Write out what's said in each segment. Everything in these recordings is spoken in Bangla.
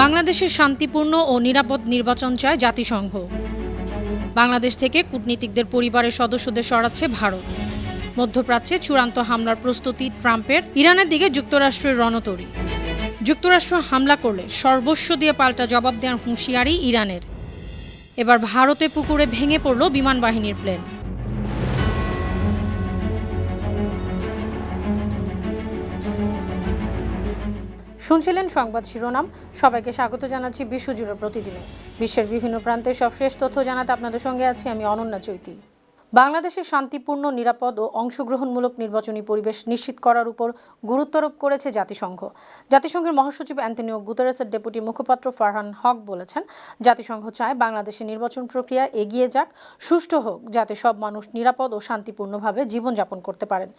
বাংলাদেশের শান্তিপূর্ণ ও নিরাপদ নির্বাচন চায় জাতিসংঘ। বাংলাদেশ থেকে কূটনীতিকদের পরিবারের সদস্যদের সরাচ্ছে ভারত। মধ্যপ্রাচ্যে চূড়ান্ত হামলার প্রস্তুতি ট্রাম্পের। ইরানের দিকে যুক্তরাষ্ট্রের রণতরী। যুক্তরাষ্ট্র হামলা করলে সর্বস্ব দিয়ে পাল্টা জবাব দেওয়ার হুঁশিয়ারি ইরানের। এবার ভারতে পুকুরে ভেঙে পড়ল বিমান বাহিনীর প্লেন। শুনছিলেন সংবাদ শিরোনাম। সবাইকে স্বাগত জানাচ্ছি বিশ্বজুড়ে প্রতিদিনে বিশ্বের বিভিন্ন প্রান্তের সবশেষ তথ্য জানাতে আপনাদের সঙ্গে আছি আমি অনন্যা চৈতি। বাংলাদেশের শান্তিপূর্ণ, নিরাপদ ও অংশগ্রহণমূলক নির্বাচনী পরিবেশ নিশ্চিত করার উপর গুরুত্ব আরোপ করেছে জাতিসংঘ। জাতিসংঘের মহাসচিব অ্যান্টনিও গুতেরেসের ডেপুটি মুখপাত্র ফারহান হক বলেছেন, জাতিসংঘ চায় বাংলাদেশের নির্বাচন প্রক্রিয়া এগিয়ে যাক, সুষ্ঠু হোক, যাতে সব মানুষ নিরাপদ ও শান্তিপূর্ণভাবে জীবনযাপন করতে পারেন,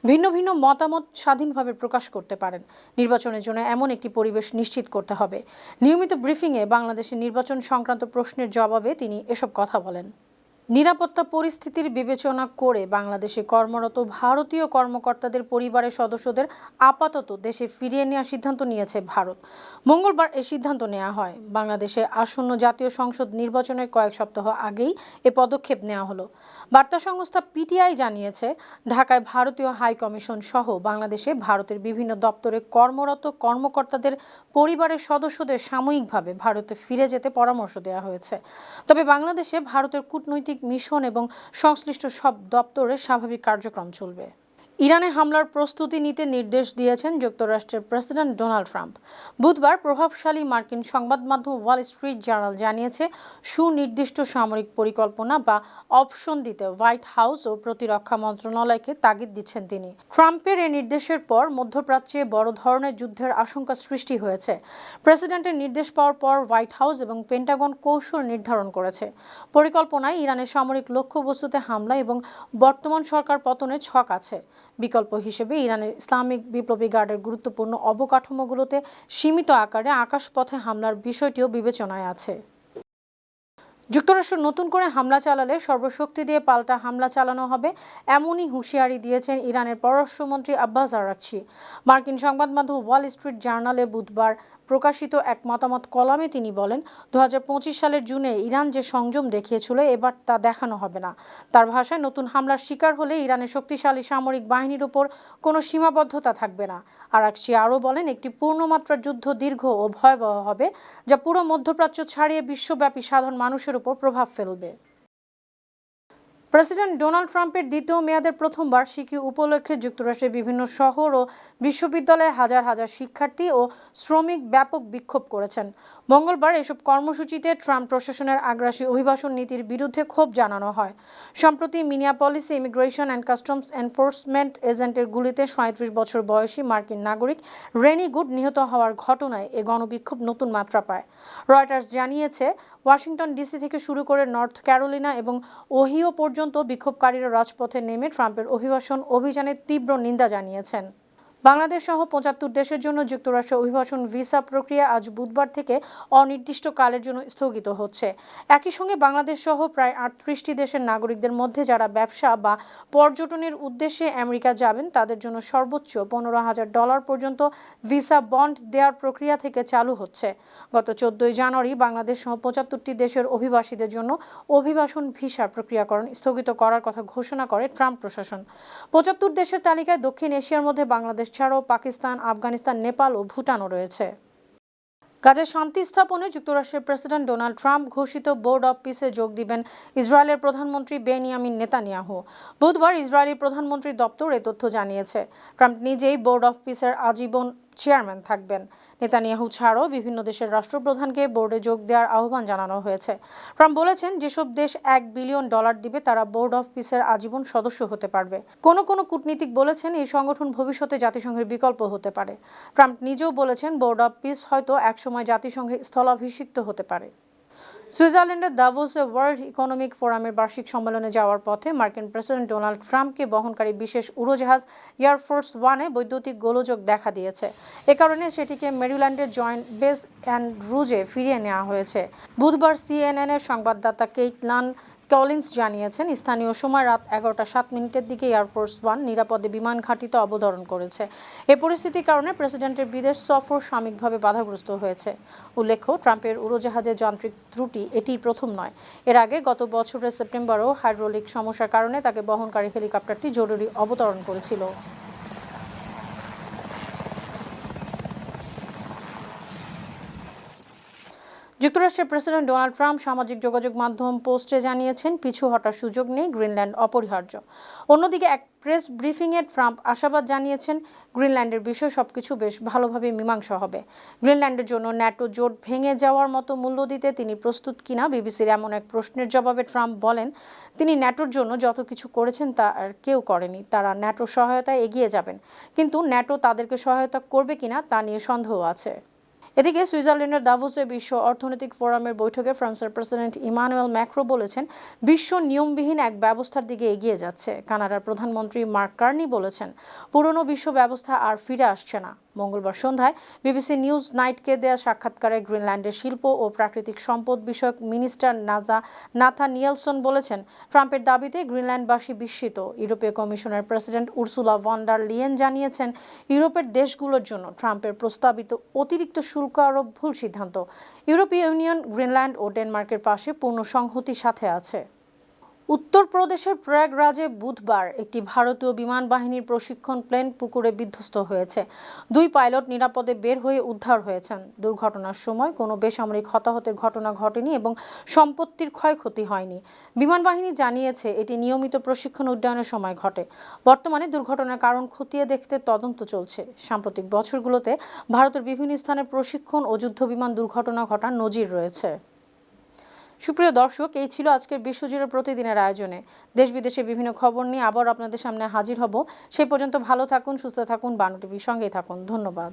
ভিন্ন ভিন্ন মতামত স্বাধীনভাবে প্রকাশ করতে পারেন। নির্বাচনের জন্য এমন একটি পরিবেশ নিশ্চিত করতে হবে। নিয়মিত ব্রিফিংয়ে বাংলাদেশের নির্বাচন সংক্রান্ত প্রশ্নের জবাবে তিনি এসব কথা বলেন। নিরাপত্তা পরিস্থিতির বিবেচনা করে বাংলাদেশে কর্মরত ভারতীয় কর্মকর্তাদের পরিবারের সদস্যদের আপাতত দেশে ফিরিয়ে নেওয়ার সিদ্ধান্ত নিয়েছে ভারত। মঙ্গলবার এই সিদ্ধান্ত নেওয়া হয়। বাংলাদেশে আসন্ন জাতীয় সংসদ নির্বাচনের কয়েক সপ্তাহ আগেই এ পদক্ষেপ নেওয়া হলো। বার্তা সংস্থা পিটিআই জানিয়েছে, ঢাকায় ভারতীয় হাই কমিশন সহ বাংলাদেশে ভারতের বিভিন্ন দপ্তরে কর্মরত কর্মকর্তাদের পরিবারের সদস্যদের সাময়িকভাবে ভারতে ফিরে যেতে পরামর্শ দেওয়া হয়েছে। তবে বাংলাদেশে ভারতের কূটনৈতিক মিশন এবং সংশ্লিষ্ট সব দপ্তরে স্বাভাবিক কার্যক্রম চলবে। ইরানে হামলার প্রস্তুতি নিতে নির্দেশ দিয়েছেন যুক্তরাষ্ট্রের প্রেসিডেন্ট ডোনাল্ড ট্রাম্প। বুধবার প্রভাবশালী মার্কিন সংবাদ মাধ্যম ওয়াল স্ট্রিট জার্নাল জানিয়েছে, সুনির্দিষ্ট সামরিক পরিকল্পনা বা অপশন দিতে হোয়াইট হাউস ও প্রতিরক্ষা মন্ত্রণালয়কে তাগিদ দিচ্ছেন তিনি। ট্রাম্পের এই নির্দেশের পর মধ্যপ্রাচ্যে বড় ধরনের যুদ্ধের আশঙ্কা সৃষ্টি হয়েছে। প্রেসিডেন্টের নির্দেশ পাওয়ার পর হোয়াইট হাউস এবং পেন্টাগন কৌশল নির্ধারণ করেছে। পরিকল্পনায় ইরানের সামরিক লক্ষ্যবস্তুতে হামলা এবং বর্তমান সরকার পতনের ছক আছে। বিকল্প হিসেবে ইরানের ইসলামিক বিপ্লবী গার্ডের গুরুত্বপূর্ণ অবকাঠামোগুলোতে সীমিত আকারে আকাশপথে হামলার বিষয়টিও বিবেচনায় আছে। যুক্তরাষ্ট্র নতুন করে হামলা চালালে সর্বশক্তি দিয়ে পাল্টা হামলা চালানো হবে, এমনই হুঁশিয়ারি দিয়েছেন ইরানের পররাষ্ট্রমন্ত্রী আব্বাস আরাগচি। মার্কিন সংবাদ মাধ্যম ওয়াল স্ট্রিট জার্নালে বুধবার প্রকাশিত এক মতামত কলামে তিনি বলেন, 2025 সালের জুনে ইরান যে সংযম দেখিয়েছিল এবার তা দেখানো হবে না। তার ভাষায়, নতুন হামলার শিকার হলে ইরানের শক্তিশালী সামরিক বাহিনীর উপর কোনো সীমাবদ্ধতা থাকবে না। আরাগচি আরও বলেন, একটি পূর্ণমাত্রার যুদ্ধ দীর্ঘ ও ভয়াবহ হবে, যা পুরো মধ্যপ্রাচ্য ছাড়িয়ে বিশ্বব্যাপী সাধারণ মানুষের উপর প্রভাব ফেলবে। প্রেসিডেন্ট ডোনাল্ড ট্রাম্পের দ্বিতীয় মেয়াদের প্রথম বার্ষিকী উপলক্ষে যুক্তরাষ্ট্রের বিভিন্ন শহর ও বিশ্ববিদ্যালয়ে হাজার হাজার শিক্ষার্থী ও শ্রমিক ব্যাপক বিক্ষোভ করেছেন। মঙ্গলবার এসব কর্মসূচিতে ট্রাম্প প্রশাসনের আগ্রাসী অভিবাসন নীতির বিরুদ্ধে ক্ষোভ জানানো হয়। সম্প্রতি মিনিয়াপলিসে ইমিগ্রেশন অ্যান্ড কাস্টমস এনফোর্সমেন্ট এজেন্টের গুলিতে 37 বছর বয়সী মার্কিন নাগরিক রেনি গুড নিহত হওয়ার ঘটনায় এ গণবিক্ষোভ নতুন মাত্রা পায়। রয়টার্স জানিয়েছে, ওয়াশিংটন ডিসি থেকে শুরু করে নর্থ ক্যারোলিনা এবং ওহিও পর্যন্ত বিক্ষোভকারীরা রাজপথে নেমে ট্রাম্পের অভিবাসন অভিযানের তীব্র নিন্দা জানিয়েছেন। বাংলাদেশ সহ 75 দেশের জন্য যুক্তরাষ্ট্রের অভিবাসন ভিসা প্রক্রিয়া আজ বুধবার থেকে অনির্দিষ্টকালের জন্য স্থগিত হচ্ছে। একই সঙ্গে বাংলাদেশ সহ প্রায় 38টি দেশের নাগরিকদের মধ্যে যারা ব্যবসা বা পর্যটনের উদ্দেশ্যে আমেরিকা যাবেন তাদের জন্য সর্বোচ্চ $15,000 পর্যন্ত ভিসা বন্ড দেওয়ার প্রক্রিয়া থেকে চালু হচ্ছে। গত 14 জানুয়ারি বাংলাদেশ সহ 75টি দেশের অভিবাসীদের জন্য অভিবাসন ভিসা প্রক্রিয়াকরণ স্থগিত করার কথা ঘোষণা করে ট্রাম্প প্রশাসন। 75 দেশের তালিকায় দক্ষিণ এশিয়ার মধ্যে বাংলাদেশ ছাড়াও পাকিস্তান, আফগানিস্তান, নেপাল ও ভুটানও রয়েছে। গাজায় শান্তি স্থাপনে যুক্তরাষ্ট্রের প্রেসিডেন্ট ডোনাল্ড ট্রাম্প ঘোষিত বোর্ড অব পিসে যোগ দিবেন ইসরায়েলের প্রধানমন্ত্রী বেনিয়ামিন নেতানিয়াহু। বুধবার ইসরায়েলি প্রধানমন্ত্রীর দপ্তর এ তথ্য জানিয়েছে। ট্রাম্প নিজেই বোর্ড অব পিসের আজীবন চেয়ারম্যান থাকবেন। নেতানিয়াহু ছাড়াও বিভিন্ন দেশের রাষ্ট্রপ্রধানকে বোর্ডে যোগ দেওয়ার আহ্বান জানানো হয়েছে। ট্রাম্প বলেছেন, যেসব দেশ $1 বিলিয়ন দিবে তারা বোর্ড অব পিসের আজীবন সদস্য হতে পারবে। কোনো কূটনীতিক বলেছেন, এই সংগঠন ভবিষ্যতে জাতিসংঘের বিকল্প হতে পারে। ট্রাম্প নিজেও বলেছেন, বোর্ড অব পিস হয়তো একসময় জাতিসংঘের স্থলাভিষিক্ত হতে পারে। সুইজারল্যান্ডের দাভোসে ওয়ার্ল্ড ইকোনমিক ফোরামের বার্ষিক সম্মেলনে যাওয়ার পথে মার্কিন প্রেসিডেন্ট ডোনাল্ড ট্রাম্পকে বহনকারী বিশেষ উড়োজাহাজ এয়ারফোর্স ওয়ানে বৈদ্যুতিক গোলযোগ দেখা দিয়েছে। এ কারণে সেটিকে মেরিল্যান্ডের জয়েন্ট বেস অ্যান্ড্রুজে ফিরিয়ে নেওয়া হয়েছে। বুধবার সিএনএনের সংবাদদাতা কেইট লান কলিন্স জানিয়েছেন, স্থানীয় সময় রাত 11:07 দিকে এয়ারফোর্স ওয়ান নিরাপদে বিমান ঘাঁটিতে অবতরণ করেছে। এ পরিস্থিতির কারণে প্রেসিডেন্টের বিদেশ সফর সাময়িকভাবে বাধাগ্রস্ত হয়েছে। উল্লেখ্য, ট্রাম্পের উড়োজাহাজের যান্ত্রিক ত্রুটি এটিই প্রথম নয়। এর আগে গত বছরের সেপ্টেম্বরেও হাইড্রোলিক সমস্যার কারণে তাকে বহনকারী হেলিকপ্টারটি জরুরি অবতরণ করেছিল। যুক্তরাষ্ট্রের প্রেসিডেন্ট ডোনাল্ড ট্রাম্প সামাজিক যোগাযোগ মাধ্যম পোস্টে জানিয়েছেন, পিছু হটার সুযোগ নেই, গ্রিনল্যান্ড অপরিহার্য। অন্যদিকে এক প্রেস ব্রিফিংয়ে ট্রাম্প আশাবাদ জানিয়েছেন, গ্রিনল্যান্ডের বিষয় সবকিছু বেশ ভালোভাবে মীমাংসা হবে। গ্রিনল্যান্ডের জন্য ন্যাটো জোট ভেঙে যাওয়ার মতো মূল্য দিতে তিনি প্রস্তুত কিনা বিবিসির এমন এক প্রশ্নের জবাবে ট্রাম্প বলেন, তিনি ন্যাটোর জন্য যত কিছু করেছেন তা আর কেউ করেনি। তারা ন্যাটোর সহায়তায় এগিয়ে যাবেন, কিন্তু ন্যাটো তাদেরকে সহায়তা করবে কিনা তা নিয়ে সন্দেহ আছে। এদিকে সুইজারল্যান্ডের দাভোসে বিশ্ব অর্থনৈতিক ফোরামের বৈঠকে ফ্রান্সের প্রেসিডেন্ট ইমানুয়েল ম্যাক্রো বলেছেন, বিশ্ব নিয়মবিহীন এক ব্যবস্থার দিকে এগিয়ে যাচ্ছে। কানাডার প্রধানমন্ত্রী মার্ক কার্নি বলেছেন, পুরনো বিশ্ব ব্যবস্থা আর ফিরে আসছে না। মঙ্গলবার সন্ধ্যায় বিবিসি নিউজ নাইটকে দেয়া সাক্ষাৎকারে গ্রিনল্যান্ডের শিল্প ও প্রাকৃতিক সম্পদ বিষয়ক মিনিস্টার নাথানিয়েলসন বলেছেন, ট্রাম্পের দাবিতে গ্রিনল্যান্ডবাসী বিস্মিত। ইউরোপীয় কমিশনের president Ursula von der Leyen জানিয়েছেন, ইউরোপের দেশগুলোর জন্য ট্রাম্পের প্রস্তাবিত অতিরিক্ত শুল্ক আরোপ ভুল সিদ্ধান্ত। ইউরোপীয় ইউনিয়ন গ্রিনল্যান্ড ও ডেনমার্কের পাশে পূর্ণ সংহতির সাথে আছে। উত্তরপ্রদেশের প্রয়াগরাজে বুধবার একটি ভারতীয় বিমান বাহিনীর প্রশিক্ষণ প্লেন পুকুরে বিধ্বস্ত হয়েছে। 2 পাইলট নিরাপদে বের হয়ে উদ্ধার হয়েছেন। দুর্ঘটনার সময় কোনো বেসামরিক হতাহতের ঘটনা ঘটেনি এবং সম্পত্তির ক্ষয়ক্ষতি হয়নি। বিমান বাহিনী জানিয়েছে, এটি নিয়মিত প্রশিক্ষণ উড্ডয়নের সময় ঘটে। বর্তমানে দুর্ঘটনার কারণ খতিয়ে দেখতে তদন্ত চলছে। সাম্প্রতিক বছরগুলোতে ভারতের বিভিন্ন স্থানে প্রশিক্ষণ ও যুদ্ধবিমান দুর্ঘটনা ঘটার নজির রয়েছে। সুপ্রিয় দর্শক, এই ছিল আজকের বিশ্বজুড়ে প্রতিদিনের আয়োজনে। দেশ বিদেশে বিভিন্ন খবর নিয়ে আবার আপনাদের সামনে হাজির হব। সেই পর্যন্ত ভালো থাকুন, সুস্থ থাকুন, বানু টিভির সঙ্গেই থাকুন। ধন্যবাদ।